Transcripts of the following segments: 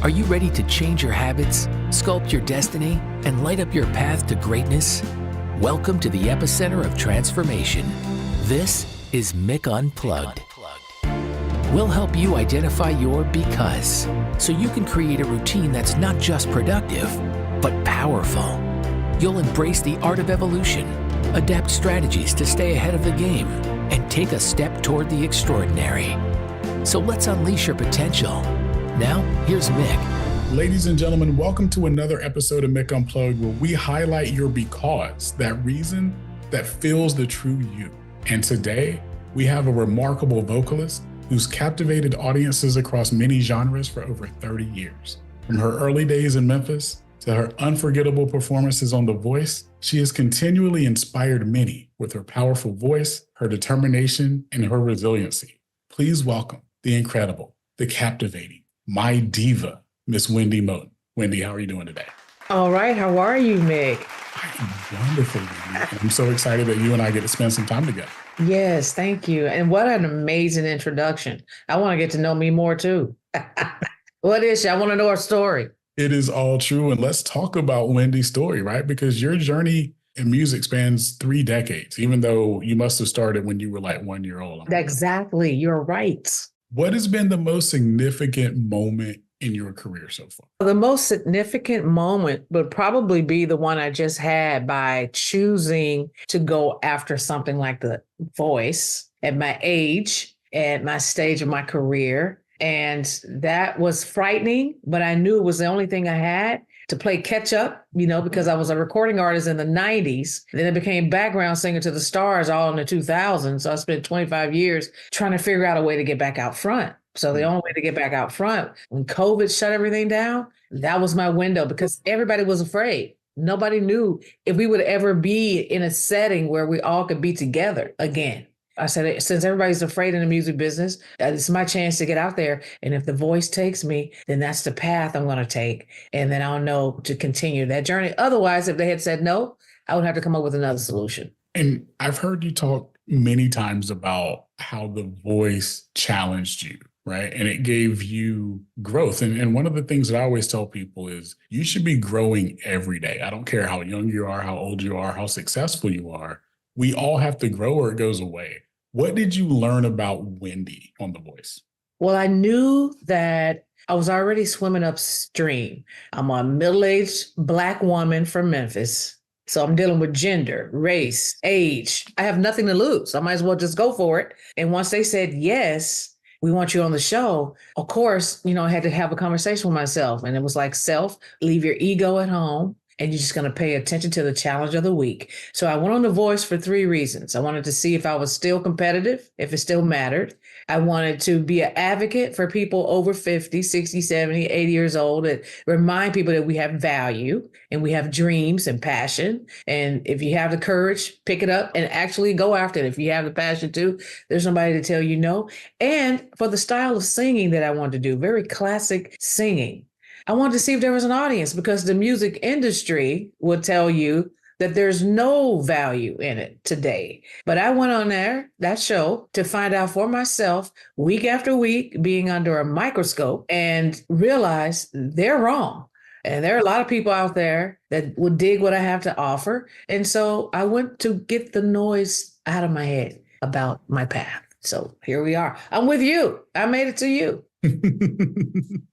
Are you ready to change your habits, sculpt your destiny, and light up your path to greatness? Welcome to the epicenter of transformation. This is Mick Unplugged. We'll help you identify your because, so you can create a routine that's not just productive, but powerful. You'll embrace the art of evolution, adapt strategies to stay ahead of the game, and take a step toward the extraordinary. So let's unleash your potential. Now, here's Mick. Ladies and gentlemen, welcome to another episode of Mick Unplugged, where we highlight your because, that reason that fills the true you. And today, we have a remarkable vocalist who's captivated audiences across many genres for over 30 years. From her early days in Memphis to her unforgettable performances on The Voice, she has continually inspired many with her powerful voice, her determination, and her resiliency. Please welcome the incredible, the captivating, my diva, Miss Wendy Moten. Wendy, how are you doing today? All right. How are you, Mick? I'm wonderful, Wendy. I'm so excited that you and I get to spend some time together. Yes, thank you. And what an amazing introduction. I want to get to know me more, too. What is she? I want to know her story. It is all true. And let's talk about Wendy's story, right? Because your journey in music spans 3 decades, even though you must have started when you were like 1 year old. Exactly. You're right. What has been the most significant moment in your career so far? The most significant moment would probably be the one I just had by choosing to go after something like The Voice at my age, at my stage of my career. And that was frightening, but I knew it was the only thing I had to play catch up, because I was a recording artist in the 90s. Then I became background singer to the stars all in the 2000s. So I spent 25 years trying to figure out a way to get back out front. So the only way to get back out front, when COVID shut everything down, that was my window because everybody was afraid. Nobody knew if we would ever be in a setting where we all could be together again. I said, since everybody's afraid in the music business, it's my chance to get out there. And if The Voice takes me, then that's the path I'm going to take. And then I'll know to continue that journey. Otherwise, if they had said no, I would have to come up with another solution. And I've heard you talk many times about how The Voice challenged you, right? And it gave you growth. And one of the things that I always tell people is you should be growing every day. I don't care how young you are, how old you are, how successful you are. We all have to grow or it goes away. What did you learn about Wendy on The Voice? Well, I knew that I was already swimming upstream. I'm a middle-aged Black woman from Memphis. So I'm dealing with gender, race, age. I have nothing to lose. I might as well just go for it. And once they said, yes, we want you on the show, of course, I had to have a conversation with myself. And it was like, leave your ego at home. And you're just going to pay attention to the challenge of the week. So I went on The Voice for 3 reasons. I wanted to see if I was still competitive, if it still mattered. I wanted to be an advocate for people over 50, 60, 70, 80 years old, and remind people that we have value and we have dreams and passion. And if you have the courage, pick it up and actually go after it. If you have the passion too, there's nobody to tell you no. And for the style of singing that I wanted to do, very classic singing. I wanted to see if there was an audience because the music industry would tell you that there's no value in it today. But I went on that show, to find out for myself week after week, being under a microscope, and realize they're wrong. And there are a lot of people out there that would dig what I have to offer. And so I went to get the noise out of my head about my path. So here we are. I'm with you. I made it to you.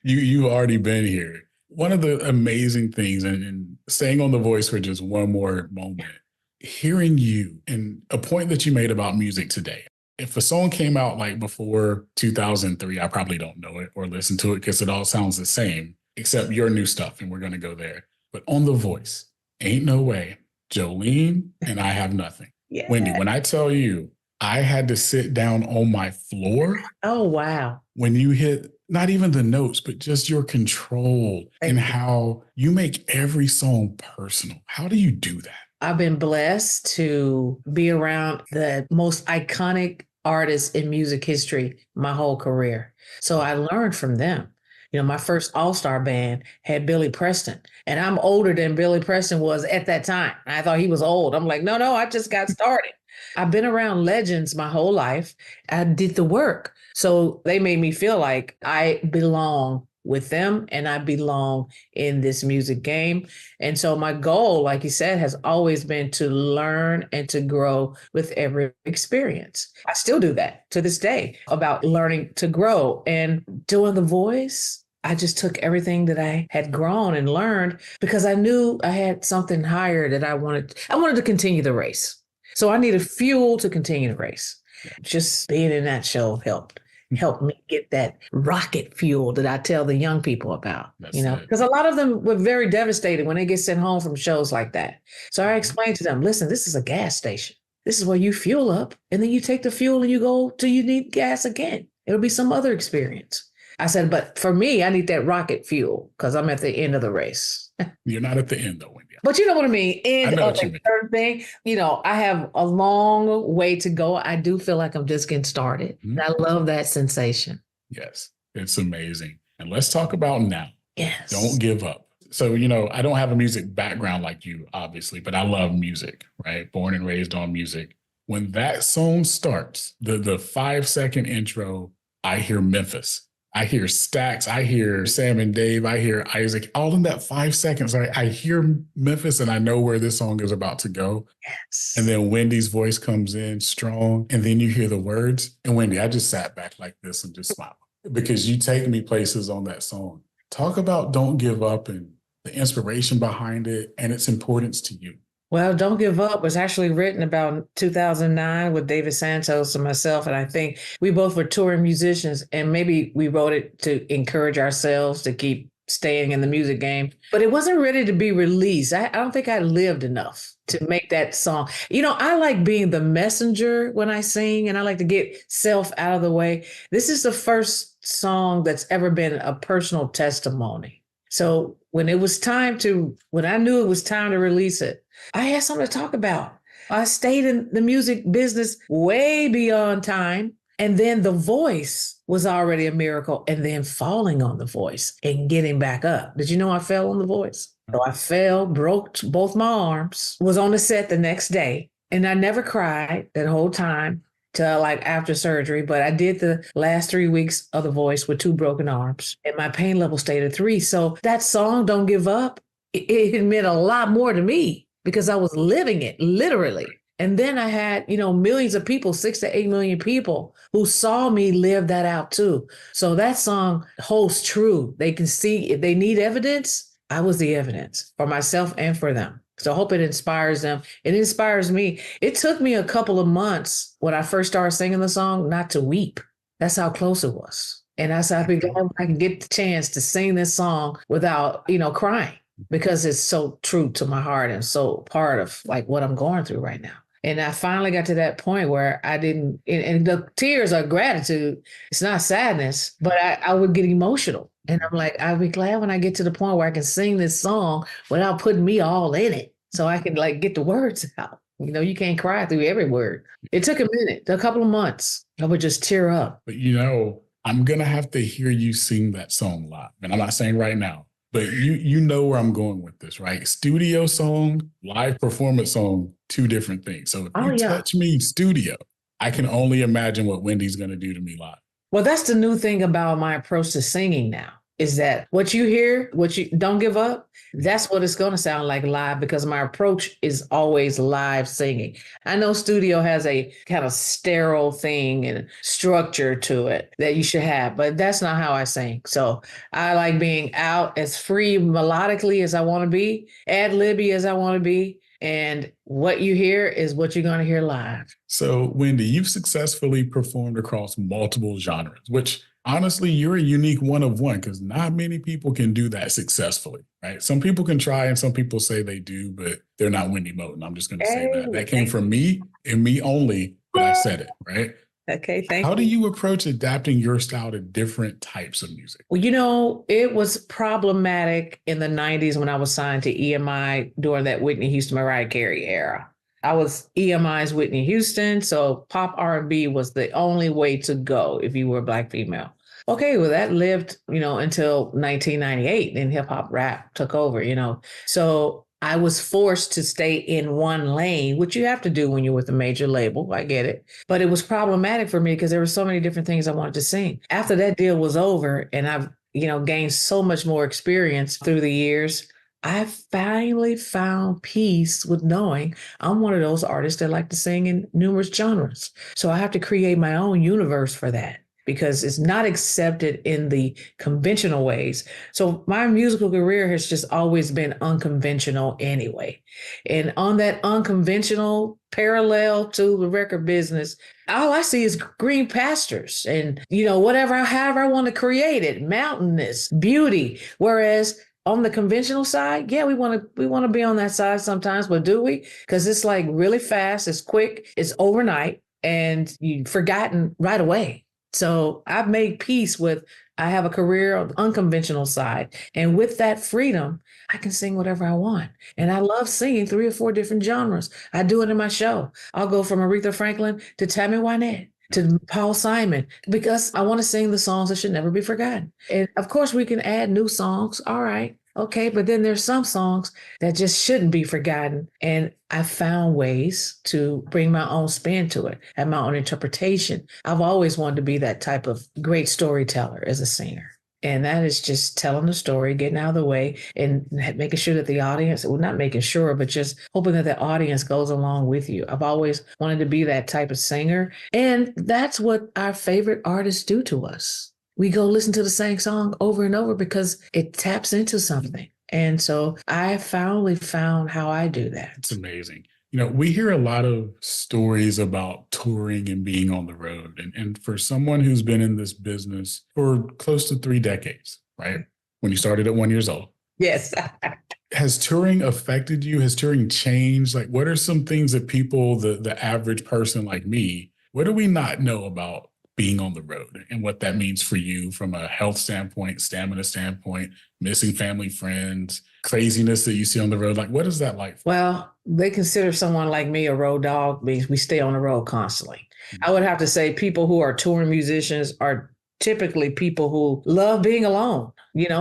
You already been here. One of the amazing things, and staying on The Voice for just one more moment, hearing you and a point that you made about music today. If a song came out like before 2003, I probably don't know it or listen to it because it all sounds the same, except your new stuff, and we're going to go there. But on The Voice, Ain't No Way, Jolene, and I Have Nothing. Yeah. Wendy, when I tell you, I had to sit down on my floor. Oh, wow. When you hit not even the notes, but just your control and how you make every song personal. How do you do that? I've been blessed to be around the most iconic artists in music history my whole career. So I learned from them. My first all-star band had Billy Preston, and I'm older than Billy Preston was at that time. I thought he was old. I'm like, no, I just got started. I've been around legends my whole life. I did the work. So they made me feel like I belong with them and I belong in this music game. And so my goal, like you said, has always been to learn and to grow with every experience. I still do that to this day about learning to grow and doing the voice. I just took everything that I had grown and learned because I knew I had something higher that I wanted. I wanted to continue the race. So I needed fuel to continue the race. Just being in that show helped me get that rocket fuel that I tell the young people about, because a lot of them were very devastated when they get sent home from shows like that. So I explained to them, listen, this is a gas station. This is where you fuel up and then you take the fuel and you go till you need gas again. It'll be some other experience. I said, but for me, I need that rocket fuel because I'm at the end of the race. You're not at the end though, Wendy. But you know what I mean? End of a certain thing. I have a long way to go. I do feel like I'm just getting started. Mm-hmm. And I love that sensation. Yes, it's amazing. And let's talk about now. Yes. Don't give up. So, I don't have a music background like you, obviously, but I love music, right? Born and raised on music. When that song starts, the 5-second intro, I hear Memphis. I hear Stax, I hear Sam and Dave, I hear Isaac, all in that 5 seconds. I hear Memphis and I know where this song is about to go. Yes. And then Wendy's voice comes in strong and then you hear the words. And Wendy, I just sat back like this and just smiled because you take me places on that song. Talk about Don't Give Up and the inspiration behind it and its importance to you. Well, Don't Give Up was actually written about 2009 with David Santos and myself. And I think we both were touring musicians and maybe we wrote it to encourage ourselves to keep staying in the music game. But it wasn't ready to be released. I don't think I lived enough to make that song. I like being the messenger when I sing and I like to get self out of the way. This is the first song that's ever been a personal testimony. So when I knew it was time to release it, I had something to talk about. I stayed in the music business way beyond time. And then the voice was already a miracle. And then falling on the voice and getting back up. Did you know I fell on the voice? So I fell, broke both my arms, was on the set the next day. And I never cried that whole time till like after surgery. But I did the last 3 weeks of the voice with 2 broken arms. And my pain level stayed at 3. So that song, Don't Give Up, it meant a lot more to me. Because I was living it, literally. And then I had, millions of people, 6 to 8 million people who saw me live that out too. So that song holds true. They can see if they need evidence, I was the evidence for myself and for them. So I hope it inspires them. It inspires me. It took me a couple of months when I first started singing the song not to weep. That's how close it was. And I said, I can get the chance to sing this song without, crying. Because it's so true to my heart and so part of like what I'm going through right now. And I finally got to that point where I didn't, and the tears are gratitude. It's not sadness, but I would get emotional. And I'm like, I'll be glad when I get to the point where I can sing this song without putting me all in it. So I can like get the words out. You can't cry through every word. It took a minute, a couple of months. I would just tear up. But I'm going to have to hear you sing that song live. And I'm not saying right now. But you know where I'm going with this, right? Studio song, live performance song, 2 different things. So if you touch me studio, I can only imagine what Wendy's going to do to me live. Well, that's the new thing about my approach to singing now, is that what you hear, what you don't give up, that's what it's going to sound like live because my approach is always live singing. I know studio has a kind of sterile thing and structure to it that you should have, but that's not how I sing. So I like being out as free melodically as I want to be, ad-libby as I want to be. And what you hear is what you're going to hear live. So Wendy, you've successfully performed across multiple genres, which honestly, you're a unique one of one because not many people can do that successfly, right? Some people can try and some people say they do, but they're not Wendy Moten. I'm just going to say that. That came from me and me only, but I said it, right? Okay, thank you. How do you approach adapting your style to different types of music? Well, it was problematic in the 90s when I was signed to EMI during that Whitney Houston, Mariah Carey era. I was EMI's Whitney Houston, so pop R&B was the only way to go if you were a Black female. Okay, well, that lived, until 1998, then hip hop rap took over, So I was forced to stay in one lane, which you have to do when you're with a major label. I get it. But it was problematic for me because there were so many different things I wanted to sing. After that deal was over and I've gained so much more experience through the years, I finally found peace with knowing I'm one of those artists that like to sing in numerous genres. So I have to create my own universe for that because it's not accepted in the conventional ways. So my musical career has just always been unconventional anyway. And on that unconventional parallel to the record business, all I see is green pastures and, however I want to create it, mountainous beauty. Whereas on the conventional side, yeah, we want to be on that side sometimes, but do we? Because it's like really fast, it's quick, it's overnight, and you've forgotten right away. So I've made peace with, I have a career on the unconventional side. And with that freedom, I can sing whatever I want. And I love singing 3 or 4 different genres. I do it in my show. I'll go from Aretha Franklin to Tammy Wynette to Paul Simon, because I want to sing the songs that should never be forgotten. And of course, we can add new songs. All right. Okay. But then there's some songs that just shouldn't be forgotten. And I found ways to bring my own spin to it and my own interpretation. I've always wanted to be that type of great storyteller as a singer. And that is just telling the story, getting out of the way, and making sure that the audience, well, not making sure, but just hoping that the audience goes along with you. I've always wanted to be that type of singer. And that's what our favorite artists do to us. We go listen to the same song over and over because it taps into something. And so I finally found how I do that. It's amazing. We hear a lot of stories about touring and being on the road. And for someone who's been in this business for close to 3 decades, right? When you started at 1 year old. Yes. Has touring affected you? Has touring changed? Like, what are some things that people, the average person like me, what do we not know about being on the road and what that means for you from a health standpoint, stamina standpoint, missing family, friends, craziness that you see on the road? Like, what is that like? Well, they consider someone like me a road dog because we stay on the road constantly. Mm-hmm. I would have to say people who are touring musicians are typically people who love being alone,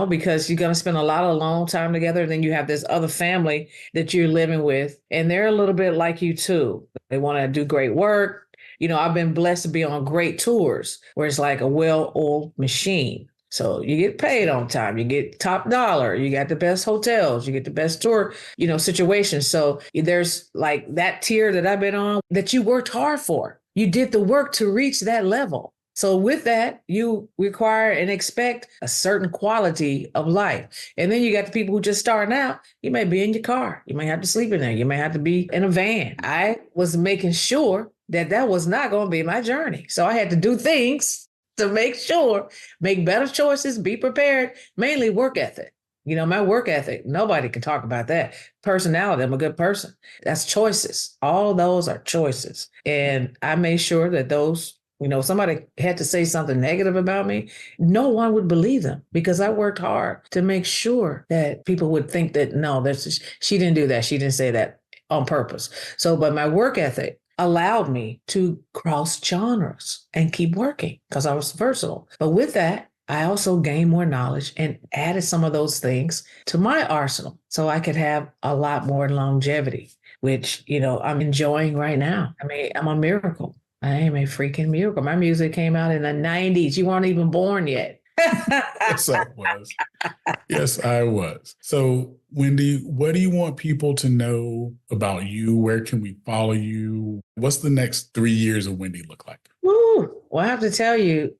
because you're going to spend a lot of alone time together. And then you have this other family that you're living with, and they're a little bit like you too. They want to do great work. I've been blessed to be on great tours where it's like a well-oiled machine. So you get paid on time, you get top dollar, you got the best hotels, you get the best tour, situations. So there's like that tier that I've been on that you worked hard for. You did the work to reach that level. So with that, you require and expect a certain quality of life. And then you got the people who just starting out. You may be in your car. You may have to sleep in there. You may have to be in a van. I was making sure that was not going to be my journey. So I had to do things to make sure, make better choices, be prepared, mainly work ethic. My work ethic, nobody can talk about that. Personality, I'm a good person. That's choices. All those are choices. And I made sure that those, somebody had to say something negative about me, no one would believe them because I worked hard to make sure that people would think that, no, she didn't do that. She didn't say that on purpose. So, but my work ethic allowed me to cross genres and keep working because I was versatile. But with that, I also gained more knowledge and added some of those things to my arsenal so I could have a lot more longevity, which, I'm enjoying right now. I mean, I'm a miracle. I am a freaking miracle. My music came out in the 90s. You weren't even born yet. Yes, I was. Yes, I was. So, Wendy, what do you want people to know about you? Where can we follow you? What's the next 3 years of Wendy look like? Woo. Well, I have to tell you,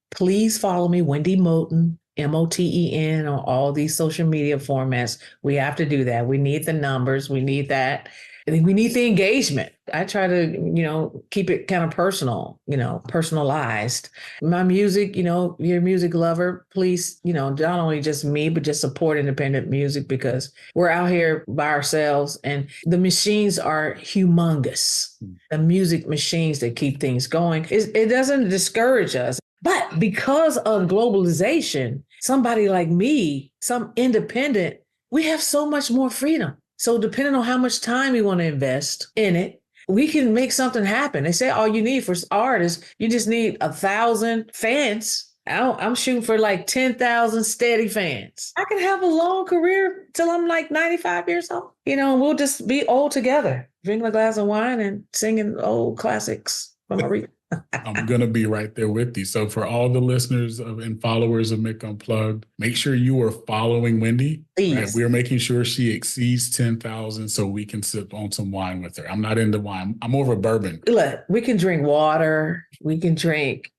please follow me, Wendy Moten, Moten, on all these social media formats. We have to do that. We need the numbers. We need that. I think we need the engagement. I try to, keep it kind of personal, personalized. My music, you're a music lover, please, not only just me, but just support independent music because we're out here by ourselves and the machines are humongous. The music machines that keep things going. It doesn't discourage us. But because of globalization, somebody like me, some independent, we have so much more freedom. So depending on how much time you want to invest in it, we can make something happen. They say all you need for artists, you just need 1,000 fans. I'm shooting for like 10,000 steady fans. I can have a long career till I'm like 95 years old. We'll just be old together, drinking a glass of wine and singing old classics from Aretha. I'm going to be right there with you. So for all the listeners and followers of Mick Unplugged, make sure you are following Wendy. Please. Right? We're making sure she exceeds 10,000 so we can sip on some wine with her. I'm not into wine. I'm over bourbon. Look, we can drink water. We can drink,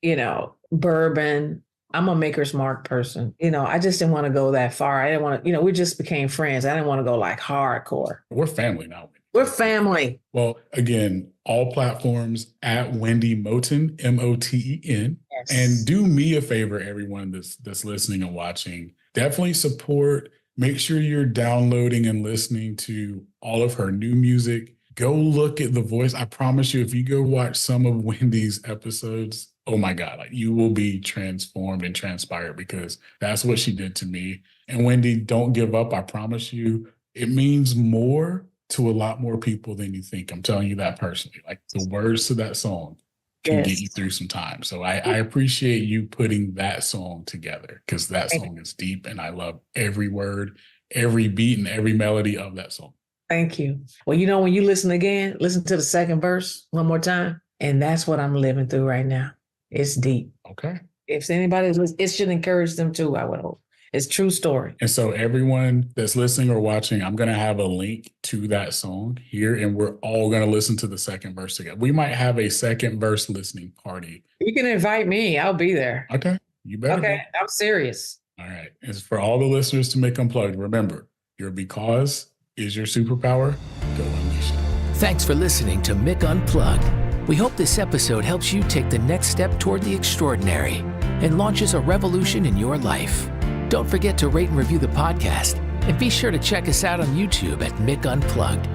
bourbon. I'm a maker's mark person. I just didn't want to go that far. I didn't want to, we just became friends. I didn't want to go like hardcore. We're family now. We're family. Well, again, all platforms at Wendy Moten, Moten. Yes. And do me a favor, everyone that's listening and watching, definitely support. Make sure you're downloading and listening to all of her new music. Go look at the voice. I promise you, if you go watch some of Wendy's episodes, oh my God, like you will be transformed and transpired because that's what she did to me. And Wendy, don't give up. I promise you, it means more to a lot more people than you think. I'm telling you that personally. Like the words to that song can get you through some time. So I appreciate you putting that song together because that song is deep and I love every word, every beat, and every melody of that song. Thank you. Well, when you listen again, listen to the second verse one more time. And that's what I'm living through right now. It's deep. Okay. If anybody, it should encourage them too, I would hope. It's a true story. And so everyone that's listening or watching, I'm going to have a link to that song here, and we're all going to listen to the second verse together. We might have a second verse listening party. You can invite me. I'll be there. Okay. You better. Okay. I'm serious. All right. And for all the listeners to Mick Unplugged, remember, your because is your superpower. Go unleash it. Thanks for listening to Mick Unplugged. We hope this episode helps you take the next step toward the extraordinary and launches a revolution in your life. Don't forget to rate and review the podcast, and be sure to check us out on YouTube at Mick Unplugged.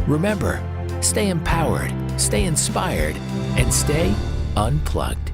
Remember, stay empowered, stay inspired, and stay unplugged.